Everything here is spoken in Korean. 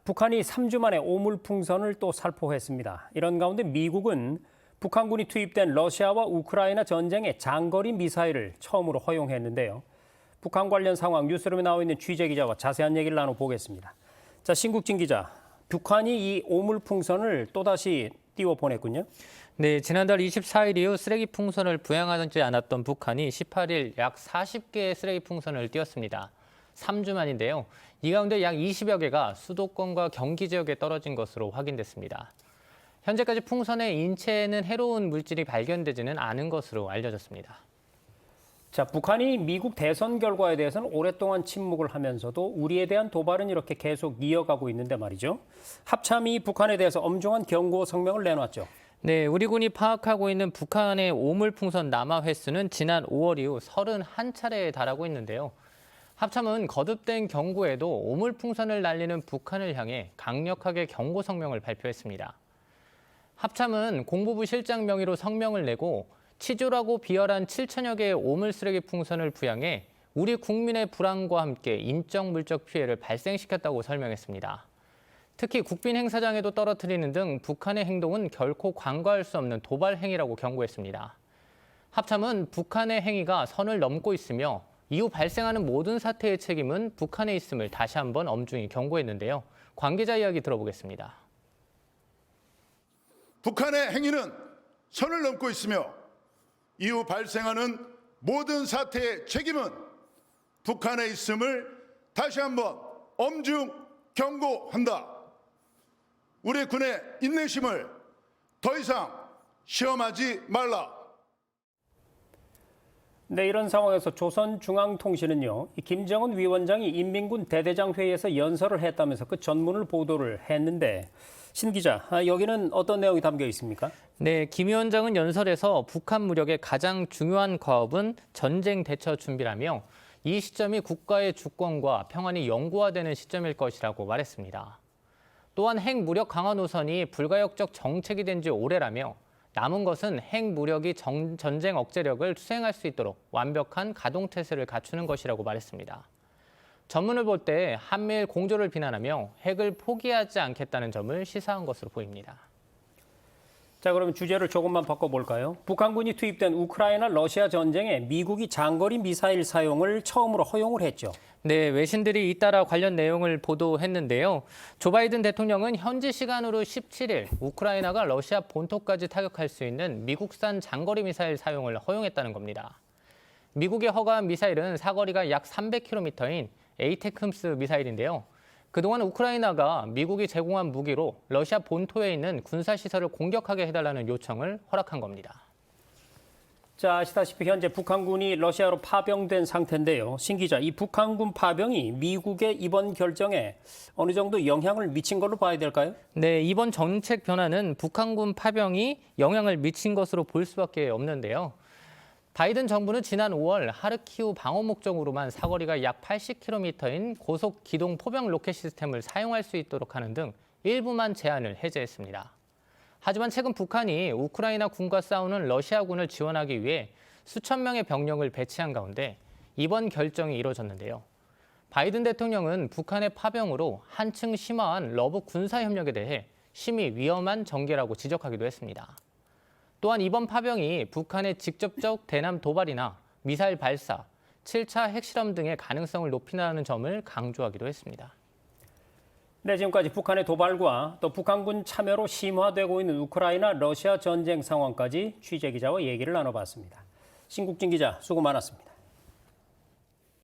북한이 3주 만에 오물풍선을 또 살포했습니다. 이런 가운데 미국은 북한군이 투입된 러시아와 우크라이나 전쟁의 장거리 미사일을 처음으로 허용했는데요. 북한 관련 상황 뉴스룸에 나와 있는 취재 기자와 자세한 얘기를 나눠보겠습니다. 자, 신국진 기자, 북한이 이 오물풍선을 또다시 띄워보냈군요. 네, 지난달 24일 이후 쓰레기 풍선을 부양하지 않았던 북한이 18일 약 40개의 쓰레기 풍선을 띄웠습니다. 3주 만인데요. 이 가운데 약 20여 개가 수도권과 경기 지역에 떨어진 것으로 확인됐습니다. 현재까지 풍선의 인체에는 해로운 물질이 발견되지는 않은 것으로 알려졌습니다. 자, 북한이 미국 대선 결과에 대해서는 오랫동안 침묵을 하면서도 우리에 대한 도발은 이렇게 계속 이어가고 있는데 말이죠. 합참이 북한에 대해서 엄중한 경고 성명을 내놨죠. 네, 우리 군이 파악하고 있는 북한의 오물풍선 남하 횟수는 지난 5월 이후 31차례에 달하고 있는데요. 합참은 거듭된 경고에도 오물풍선을 날리는 북한을 향해 강력하게 경고 성명을 발표했습니다. 합참은 공보부 실장 명의로 성명을 내고 치졸하고 비열한 7천여 개의 오물 쓰레기 풍선을 부양해 우리 국민의 불안과 함께 인적 물적 피해를 발생시켰다고 설명했습니다. 특히 국빈 행사장에도 떨어뜨리는 등 북한의 행동은 결코 관과할 수 없는 도발 행위라고 경고했습니다. 합참은 북한의 행위가 선을 넘고 있으며 이후 발생하는 모든 사태의 책임은 북한에 있음을 다시 한번 엄중히 경고했는데요. 관계자 이야기 들어보겠습니다. 북한의 행위는 선을 넘고 있으며 이후 발생하는 모든 사태의 책임은 북한에 있음을 다시 한번 엄중 경고한다. 우리 군의 인내심을 더 이상 시험하지 말라. 네, 이런 상황에서 조선중앙통신은요, 김정은 위원장이 인민군 대대장 회의에서 연설을 했다면서 그 전문을 보도를 했는데 신 기자, 여기는 어떤 내용이 담겨 있습니까? 네, 김 위원장은 연설에서 북한 무력의 가장 중요한 과업은 전쟁 대처 준비라며 이 시점이 국가의 주권과 평안이 영구화되는 시점일 것이라고 말했습니다. 또한 핵무력 강화 노선이 불가역적 정책이 된 지 오래라며 남은 것은 핵무력이 전쟁 억제력을 투쟁할 수 있도록 완벽한 가동태세를 갖추는 것이라고 말했습니다. 전문을 볼 때 한미일 공조를 비난하며 핵을 포기하지 않겠다는 점을 시사한 것으로 보입니다. 자, 그러면 주제를 조금만 바꿔볼까요? 북한군이 투입된 우크라이나 러시아 전쟁에 미국이 장거리 미사일 사용을 처음으로 허용을 했죠. 네, 외신들이 잇따라 관련 내용을 보도했는데요. 조 바이든 대통령은 현지 시간으로 17일 우크라이나가 러시아 본토까지 타격할 수 있는 미국산 장거리 미사일 사용을 허용했다는 겁니다. 미국이 허가한 미사일은 사거리가 약 300km인 에이테크임스 미사일인데요. 그동안 우크라이나가 미국이 제공한 무기로 러시아 본토에 있는 군사시설을 공격하게 해달라는 요청을 허락한 겁니다. 자, 아시다시피 현재 북한군이 러시아로 파병된 상태인데요. 신 기자, 이 북한군 파병이 미국의 이번 결정에 어느 정도 영향을 미친 걸로 봐야 될까요? 네, 이번 정책 변화는 북한군 파병이 영향을 미친 것으로 볼 수밖에 없는데요. 바이든 정부는 지난 5월 하르키우 방어 목적으로만 사거리가 약 80km인 고속 기동 포병 로켓 시스템을 사용할 수 있도록 하는 등 일부만 제한을 해제했습니다. 하지만 최근 북한이 우크라이나 군과 싸우는 러시아군을 지원하기 위해 수천 명의 병력을 배치한 가운데 이번 결정이 이뤄졌는데요. 바이든 대통령은 북한의 파병으로 한층 심화한 러브 군사 협력에 대해 심히 위험한 전개라고 지적하기도 했습니다. 또한 이번 파병이 북한의 직접적 대남 도발이나 미사일 발사, 7차 핵실험 등의 가능성을 높인다는 점을 강조하기도 했습니다. 네, 지금까지 북한의 도발과 또 북한군 참여로 심화되고 있는 우크라이나 러시아 전쟁 상황까지 취재 기자와 얘기를 나눠봤습니다. 신국진 기자, 수고 많았습니다.